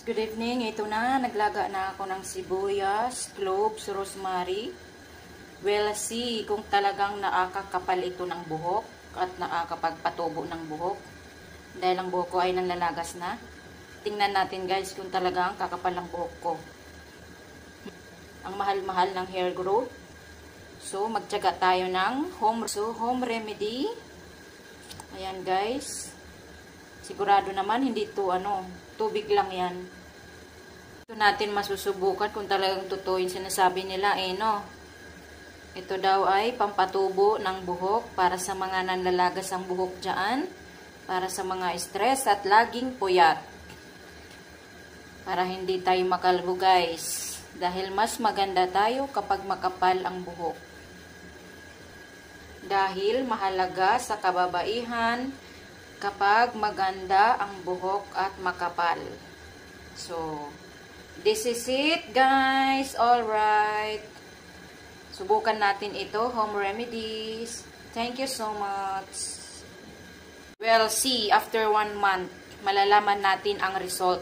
Good evening. Ito na, naglaga na ako ng sibuyas, cloves, rosemary. We'll see kung talagang nakakapal ito ng buhok at nakakapagpatubo ng buhok. Dahil ang buhok ko ay nanlalagas na. Tingnan natin guys kung talagang kakapal ang buhok ko. Ang mahal-mahal ng hair growth. So, magtyaga tayo ng home remedy. Ayan guys. Sigurado naman hindi ito tubig lang yan. Ito natin masusubukan kung talagang totoo yung sinasabi nila Ito daw ay pampatubo ng buhok para sa mga nanlalagas ang buhok dyan. Para sa mga stress at laging puyat. Para hindi tayo makalbo guys. Dahil mas maganda tayo kapag makapal ang buhok. Dahil mahalaga sa kababaihan kapag maganda ang buhok at makapal. So, this is it guys. Alright. Subukan natin ito. Home remedies. Thank you so much. We'll see after 1 month. Malalaman natin ang result.